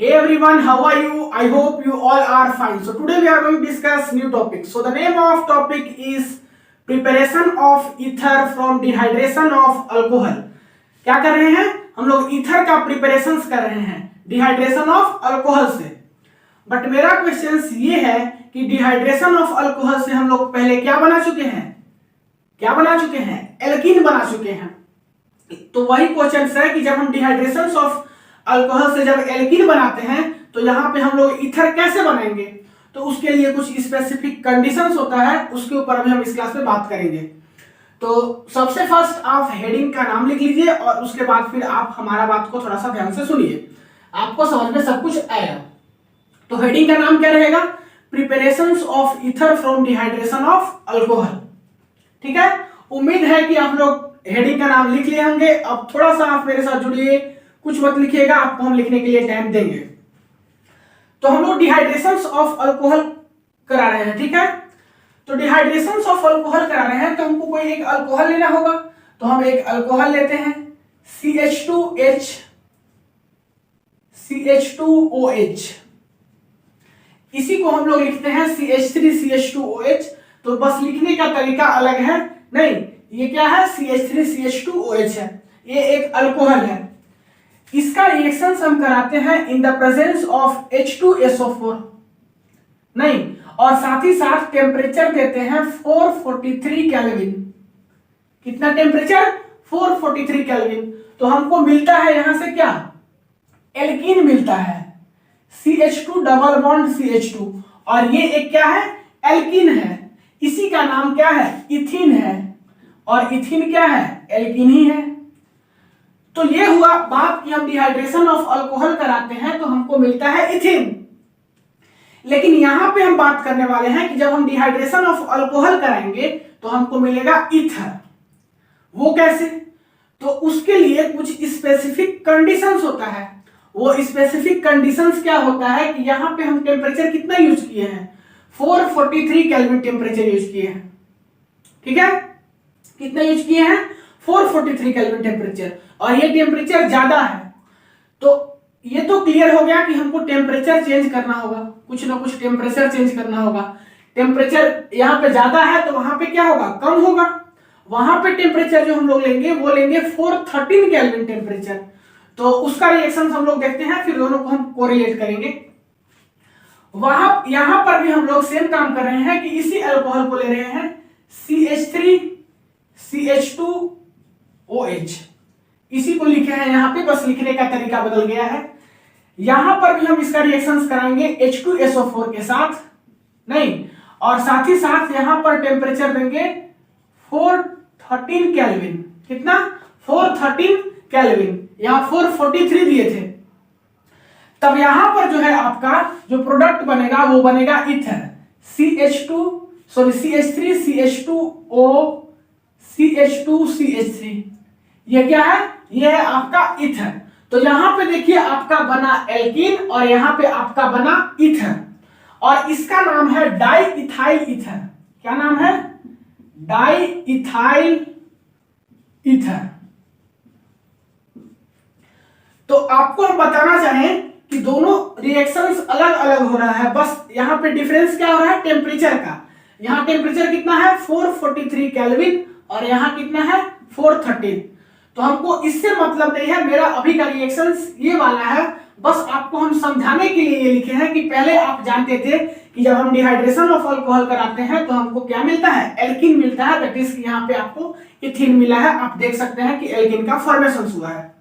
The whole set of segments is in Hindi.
Hey everyone, how are you? I hope you all are fine. So today we are going to discuss new topic. So the name of topic is preparation of ether from dehydration of alcohol. क्या कर रहे हैं हम लोग? ईथर का प्रिपरेशन कर रहे हैं डिहाइड्रेशन ऑफ अल्कोहल से। बट मेरा क्वेश्चन ये है कि डिहाइड्रेशन ऑफ अल्कोहल से हम लोग पहले क्या बना चुके हैं? एल्कीन बना चुके हैं। तो वही क्वेश्चन है कि जब हम डिहाइड्रेशन ऑफ अल्कोहल से जब एल्कीन बनाते हैं तो यहाँ पे हम लोग ईथर कैसे बनाएंगे, तो उसके लिए कुछ स्पेसिफिक कंडीशंस होता है, उसके ऊपर अभी हम इस क्लास में बात करेंगे। तो सबसे फर्स्ट आप हेडिंग का नाम लिख लीजिए और उसके बाद फिर आप हमारा बात को थोड़ा सा ध्यान से सुनिए, आपको समझ में सब कुछ आएगा। तो हेडिंग का नाम क्या रहेगा? Preparations of ether from dehydration of alcohol. ठीक है, उम्मीद है कि आप लोग हेडिंग का नाम लिख लिए होंगे। अब थोड़ा सा आप मेरे साथ जुड़िए, कुछ मत लिखिएगा, आपको हम लिखने के लिए टाइम देंगे। तो हम लोग डिहाइड्रेशंस ऑफ अल्कोहल करा रहे हैं। ठीक है, तो डिहाइड्रेशंस ऑफ अल्कोहल करा रहे हैं तो हमको कोई एक अल्कोहल लेना होगा। तो हम एक अल्कोहल लेते हैं CH2OH। इसी को हम लोग लिखते हैं CH3CH2OH। तो बस लिखने का तरीका अलग है, नहीं ये क्या है? CH3CH2OH है, ये एक अल्कोहल है। इसका रिएक्शन हम कराते हैं in the presence of H2SO4, नहीं, और साथ ही साथ टेम्परेचर देते हैं 443 केल्विन। कितना टेम्परेचर? 443 केल्विन। तो हमको मिलता है यहां से क्या? एल्कीन मिलता है, CH2 डबल बॉन्ड CH2, और ये एक क्या है? एल्कीन है। इसी का नाम क्या है? इथीन है, और इथीन क्या है? एल्कीन ही है। तो ये हुआ बात कि हम डिहाइड्रेशन ऑफ अल्कोहल कराते हैं तो हमको मिलता है इथीन। लेकिन यहां पे हम बात करने वाले हैं कि जब हम डिहाइड्रेशन ऑफ अल्कोहल कराएंगे तो हमको मिलेगा ईथर। वो कैसे? तो उसके लिए कुछ स्पेसिफिक कंडीशंस होता है। वो स्पेसिफिक कंडीशंस क्या होता है कि यहां पे हम टेम्परेचर कितना यूज किए हैं? 443 केल्विन टेम्परेचर यूज किए हैं। ठीक है, कितना यूज किए हैं? 443 केल्विन टेम्परेचर, और ये टेम्परेचर ज्यादा है। तो ये तो क्लियर हो गया कि हमको टेम्परेचर चेंज करना होगा, कुछ ना कुछ टेम्परेचर चेंज करना होगा। टेम्परेचर यहाँ पे ज्यादा है तो वहां पे क्या होगा? कम होगा। वहां पे टेम्परेचर जो हम लोग लेंगे वो लेंगे 413 केल्विन टेम्परेचर। तो उसका रिएक्शन हम लोग देखते हैं, फिर दोनों को हम कोरिलेट करेंगे। वहां यहां पर भी हम लोग सेम काम कर रहे हैं कि इसी अल्कोहल को ले रहे हैं CH3CH2OH। इसी को लिखे हैं यहाँ पे, बस लिखने का तरीका बदल गया है। यहां पर भी हम इसका रिएक्शंस कराएंगे H2SO4 के साथ, नहीं, और साथ ही साथ यहां पर टेम्परेचर देंगे 413 केल्विन। कितना? 413 केल्विन। यहां 443 दिए थे। तब यहां पर जो है आपका जो प्रोडक्ट बनेगा वो बनेगा ईथर, CH3CH2O ये क्या है? ये है आपका ईथर। तो यहां पे देखिए आपका बना एल्कीन और यहां पे आपका बना ईथर, और इसका नाम है डाई इथाइल ईथर। क्या नाम है? Di ethyl ether. तो आपको हम बताना चाहें कि दोनों रिएक्शंस अलग अलग हो रहा है, बस यहाँ पे डिफरेंस क्या हो रहा है? टेम्परेचर का। यहाँ टेम्परेचर कितना है? 443 केल्विन, और यहाँ कितना है? 413। तो हमको इससे मतलब नहीं है, मेरा अभी का रिएक्शंस ये वाला है। बस आपको हम समझाने के लिए ये लिखे हैं कि पहले आप जानते थे कि जब हम डिहाइड्रेशन ऑफ अल्कोहल कराते हैं तो हमको क्या मिलता है? एल्कीन मिलता है। दैट इज यहाँ पे आपको इथीन मिला है। आप देख सकते हैं कि एल्कीन का फॉर्मेशन हुआ है,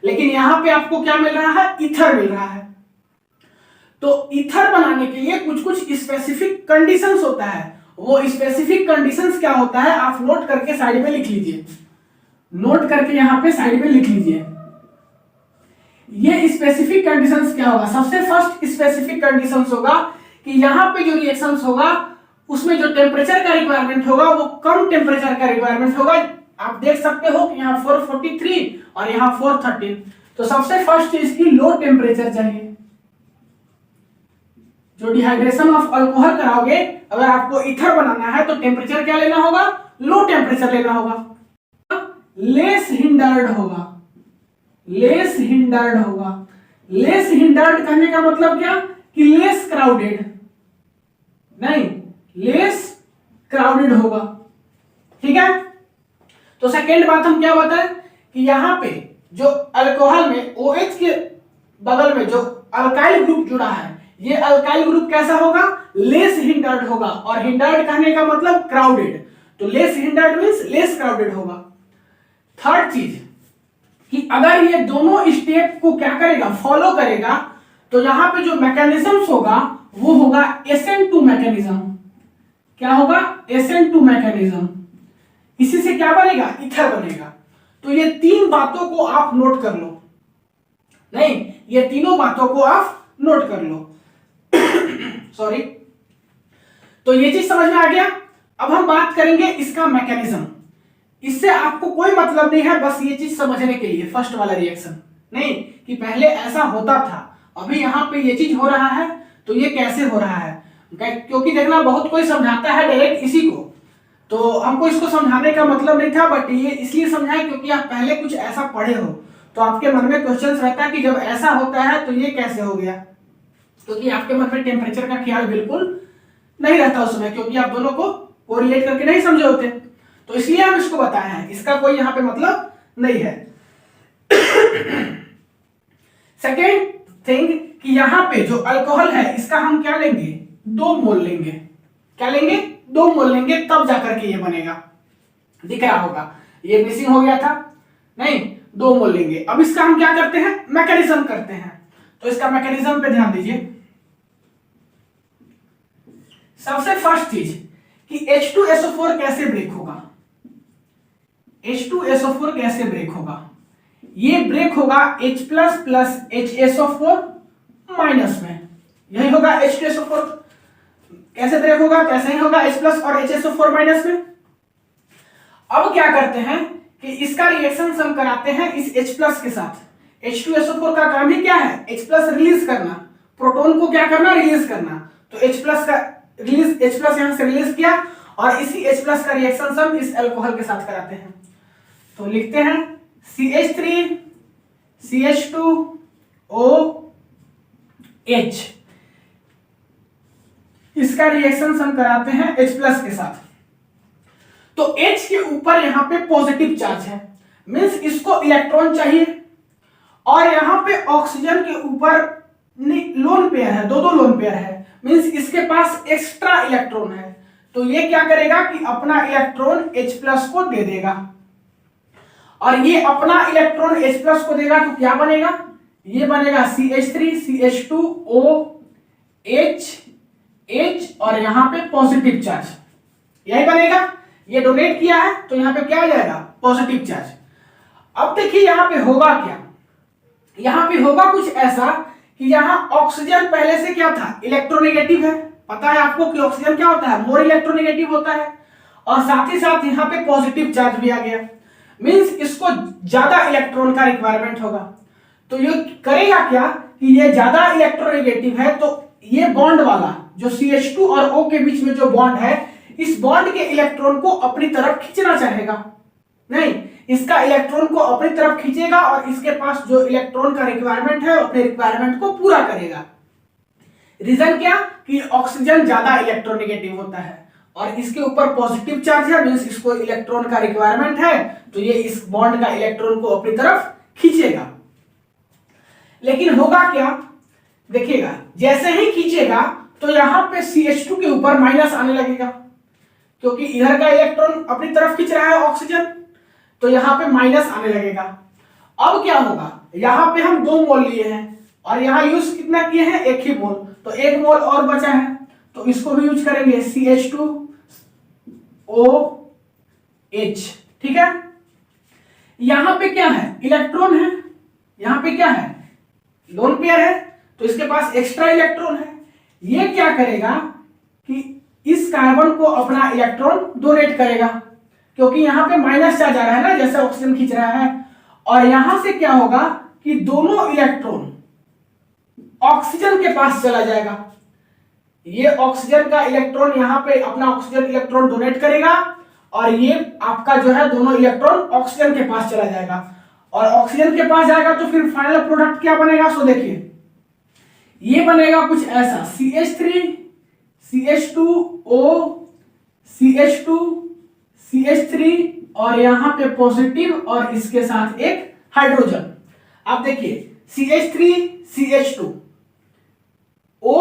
लेकिन यहां पे आपको क्या मिल रहा है? ईथर मिल रहा है। तो ईथर बनाने के लिए कुछ कुछ स्पेसिफिक कंडीशंस होता है। वो स्पेसिफिक कंडीशंस क्या होता है आप नोट करके साइड में लिख लीजिए, नोट करके यहां पे साइड में लिख लीजिए। ये स्पेसिफिक कंडीशंस क्या होगा? सबसे फर्स्ट स्पेसिफिक कंडीशंस होगा कि यहां पे जो रिएक्शंस होगा उसमें जो टेम्परेचर का रिक्वायरमेंट होगा वो कम टेम्परेचर का रिक्वायरमेंट होगा। आप देख सकते हो कि यहाँ 443 और यहाँ 413। तो सबसे फर्स्ट चीज की लो टेम्परेचर चाहिए। जो डिहाइड्रेशन ऑफ अल्कोहल कराओगे, अगर आपको ईथर बनाना है तो टेम्परेचर क्या लेना होगा? लो टेम्परेचर लेना होगा। लेस हिंडर्ड होगा, लेस हिंडर्ड कहने का मतलब क्या कि लेस क्राउडेड, नहीं लेस क्राउडेड होगा। ठीक है, तो सेकेंड बात हम क्या बताएं कि यहां पे जो अल्कोहल में OH के बगल में जो अल्काइल ग्रुप जुड़ा है, ये अल्काइल ग्रुप कैसा होगा, लेस हिंडर्ड होगा। और हिंडर्ड कहने का मतलब क्राउडेड, तो less hindered means less crowded होगा। थर्ड चीज कि अगर ये दोनों स्टेप को क्या करेगा, फॉलो करेगा, तो यहां पे जो मैकेनिज्म होगा वो होगा SN2 मैकेनिज्म। क्या होगा, SN2 मैकेनिज्म। इसी से क्या बनेगा, ईथर बनेगा। तो ये तीन बातों को आप नोट कर लो, नहीं ये तीनों बातों को आप नोट कर लो। सॉरी, तो ये चीज समझ में आ गया। अब हम बात करेंगे इसका मैकेनिज्म। इससे आपको कोई मतलब नहीं है, बस ये चीज समझने के लिए फर्स्ट वाला रिएक्शन, नहीं कि पहले ऐसा होता था, अभी यहां पे ये चीज हो रहा है, तो ये कैसे हो रहा है। क्योंकि देखना बहुत कोई समझाता है डायरेक्ट इसी को, तो हमको इसको समझाने का मतलब नहीं था, बट ये इसलिए समझाया क्योंकि आप पहले कुछ ऐसा पढ़े हो, तो आपके मन में क्वेश्चन रहता है कि जब ऐसा होता है तो ये कैसे हो गया, क्योंकि आपके मन में टेम्परेचर का ख्याल बिल्कुल नहीं रहता उस समय, क्योंकि आप दोनों को कोरिलेट करके नहीं समझे होते, तो इसलिए हम इसको बताए हैं, इसका कोई यहां पे मतलब नहीं है। सेकेंड थिंग कि यहां पे जो अल्कोहल है इसका हम क्या लेंगे, 2 मोल लेंगे। क्या लेंगे, 2 मोल लेंगे, तब जाकर के ये बनेगा। दिख रहा होगा, ये मिसिंग हो गया था, नहीं 2 मोल लेंगे। अब इसका हम क्या करते हैं, मैकेनिज्म करते हैं। तो इसका मैकेनिज्म पे ध्यान दीजिए। सबसे फर्स्ट चीज कि H2SO4 कैसे ब्रेक होगा, H2SO4 कैसे ब्रेक होगा, ये ब्रेक होगा H plus plus HSO4 minus में, यही होगा H2SO4 कैसे ब्रेक होगा, कैसे ही होगा H प्लस और HSO4 माइनस में। अब क्या करते हैं कि इसका रिएक्शन हम कराते हैं इस H प्लस के साथ। H2SO4 का काम ही क्या है, H प्लस रिलीज करना, प्रोटॉन को क्या करना, रिलीज करना। तो H प्लस का रिलीज, H प्लस यहां से रिलीज किया, और इसी H प्लस का रिएक्शन हम इस अल्कोहल के साथ कराते हैं। तो लिखते हैं CH3 CH2OH, इसका रिएक्शन हम कराते हैं H प्लस के साथ। तो H के ऊपर यहां पे पॉजिटिव चार्ज है, मींस इसको इलेक्ट्रॉन चाहिए, और यहां पे ऑक्सीजन के ऊपर लोन पेयर है, दो लोन पेयर है, मींस इसके पास एक्स्ट्रा इलेक्ट्रॉन है। तो ये क्या करेगा कि अपना इलेक्ट्रॉन H प्लस को दे देगा, और ये अपना इलेक्ट्रॉन H प्लस को देगा, तो क्या बनेगा, ये बनेगा CH3 CH2OH H, और यहां पे पॉजिटिव चार्ज, यही बनेगा। ये डोनेट किया है तो यहां पे क्या आ जाएगा, पॉजिटिव चार्ज। अब देखिए यहां पे होगा क्या, यहां पे होगा कुछ ऐसा कि यहां ऑक्सीजन पहले से क्या था, इलेक्ट्रोनेगेटिव है। पता है आपको कि ऑक्सीजन क्या होता है, मोर इलेक्ट्रोनेगेटिव होता है, और साथ ही साथ यहां पे पॉजिटिव चार्ज भी आ गया, मींस इसको ज्यादा इलेक्ट्रॉन का रिक्वायरमेंट होगा। तो ये करेगा क्या कि ये ज्यादा इलेक्ट्रोनेगेटिव है, तो ये बॉन्ड वाला जो CH2 और O के बीच में जो बॉन्ड है, इस बॉन्ड के इलेक्ट्रॉन को अपनी तरफ खींचना चाहेगा, नहीं इसका इलेक्ट्रॉन को अपनी तरफ खींचेगा, और इसके पास जो इलेक्ट्रॉन का रिक्वायरमेंट है अपने रिक्वायरमेंट को पूरा करेगा। रीजन क्या कि ऑक्सीजन ज्यादा इलेक्ट्रोनेगेटिव होता है, और इसके ऊपर पॉजिटिव चार्ज है, मींस इसको इलेक्ट्रॉन का रिक्वायरमेंट है, तो ये इस बॉन्ड का इलेक्ट्रॉन को अपनी तरफ खींचेगा। लेकिन होगा क्या, देखिएगा जैसे ही खींचेगा तो यहां पे CH2 के ऊपर माइनस आने लगेगा, क्योंकि इधर का इलेक्ट्रॉन अपनी तरफ खींच रहा है ऑक्सीजन, तो यहां पे माइनस आने लगेगा। अब क्या होगा, यहां पे हम 2 मोल लिए हैं, और यहां यूज कितना किए हैं, 1 ही मोल, तो 1 मोल और बचा है, तो इसको भी यूज करेंगे CH2OH। ठीक है, यहां पे क्या है, इलेक्ट्रॉन है, यहां पे क्या है, लोन पेयर है, तो इसके पास एक्स्ट्रा इलेक्ट्रॉन है। ये क्या करेगा कि इस कार्बन को अपना इलेक्ट्रॉन डोनेट करेगा, क्योंकि यहां पे माइनस चार्ज आ रहा है ना, जैसे ऑक्सीजन खींच रहा है, और यहां से क्या होगा कि दोनों इलेक्ट्रॉन ऑक्सीजन के पास चला जाएगा। ये ऑक्सीजन का इलेक्ट्रॉन यहां पे अपना ऑक्सीजन इलेक्ट्रॉन डोनेट करेगा, और ये आपका जो है दोनों इलेक्ट्रॉन ऑक्सीजन के पास चला जाएगा, और ऑक्सीजन के पास जाएगा तो फिर फाइनल प्रोडक्ट क्या बनेगा, सो देखिए ये बनेगा कुछ ऐसा CH3 CH2O CH2 CH3 और यहां पे पॉजिटिव और इसके साथ एक हाइड्रोजन। अब देखिए CH3 CH2 O,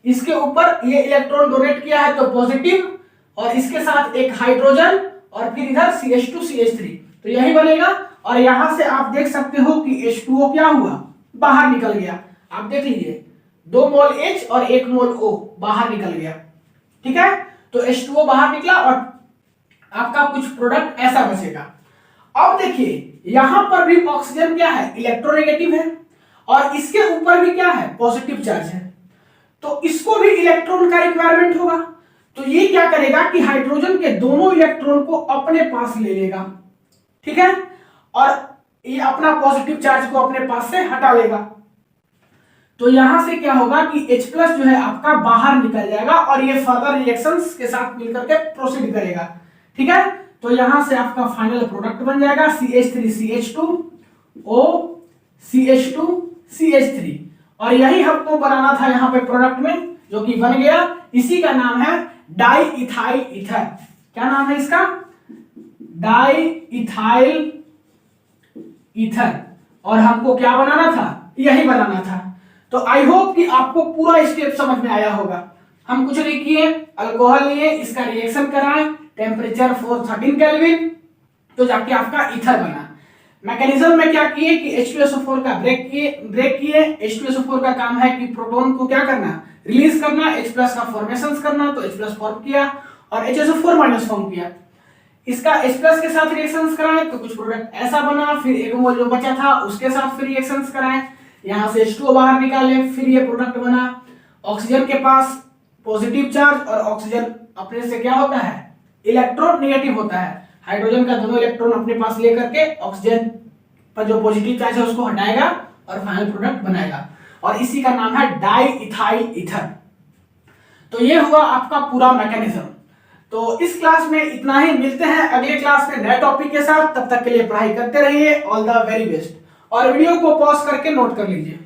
इसके ऊपर ये इलेक्ट्रॉन डोनेट किया है तो पॉजिटिव और इसके साथ एक हाइड्रोजन और फिर इधर CH2 CH3, तो यही बनेगा। और यहां से आप देख सकते हो कि H2O क्या हुआ, बाहर निकल गया। आप देख लीजिए 2 मोल H और 1 मोल O बाहर निकल गया, ठीक है। तो H2O बाहर निकला और आपका कुछ प्रोडक्ट ऐसा बचेगा। अब देखिए यहां पर भी ऑक्सीजन क्या है, इलेक्ट्रोनेगेटिव है और इसके ऊपर भी क्या है, पॉजिटिव चार्ज है, तो इसको भी इलेक्ट्रॉन का रिक्वायरमेंट होगा। तो ये क्या करेगा कि हाइड्रोजन के दोनों इलेक्ट्रॉन को अपने पास ले लेगा, ठीक है, और ये अपना पॉजिटिव चार्ज को अपने पास से हटा लेगा। तो यहां से क्या होगा कि H प्लस जो है आपका बाहर निकल जाएगा और ये फर्दर रिएक्शंस के साथ मिलकर के प्रोसीड करेगा, ठीक है। तो यहां से आपका फाइनल प्रोडक्ट बन जाएगा CH3 CH2 O CH2 CH3 और यही हमको बनाना था यहाँ पे प्रोडक्ट में, जो कि बन गया। इसी का नाम है डाई इथाइल ईथर। क्या नाम है इसका, डाई इथाइल ईथर। और हमको क्या बनाना था, यही बनाना था। तो आई होप कि आपको पूरा स्टेप समझ में आया होगा। हम कुछ नहीं किए, अल्कोहल लिए, इसका रिएक्शन कराएं, टेम्परेचर 413 केल्विन, तो जाके आपका ईथर बना। मैकेनिज्म में क्या किए कि H2SO4 का ब्रेक किए। H2SO4 का काम है कि प्रोटॉन को क्या करना, रिलीज करना, H+ का फॉर्मेशन करना, तो H+ फॉर्म किया और HSO4- फॉर्म किया। इसका H+ के साथ रिएक्शंस कराएं तो कुछ प्रोडक्ट ऐसा बना। फिर एक मोल जो बचा था उसके साथ फिर रिएक्शंस कराएं, यहां से H2O बाहर निकाले, फिर ये प्रोडक्ट बना। ऑक्सीजन के पास पॉजिटिव चार्ज और ऑक्सीजन अपने से क्या होता है, इलेक्ट्रॉन नेगेटिव होता है। हाइड्रोजन का दोनों इलेक्ट्रॉन अपने पास लेकर के ऑक्सीजन पर जो पॉजिटिव चार्ज है उसको हटाएगा और फाइनल प्रोडक्ट बनाएगा और इसी का नाम है डाई इथाइल ईथर। तो ये हुआ आपका पूरा मैकेनिज्म। तो इस क्लास में इतना ही, मिलते हैं अगले क्लास में नए टॉपिक के साथ। तब तक के लिए पढ़ाई करते रहिए। All the very best. और वीडियो को पॉज करके नोट कर लीजिए।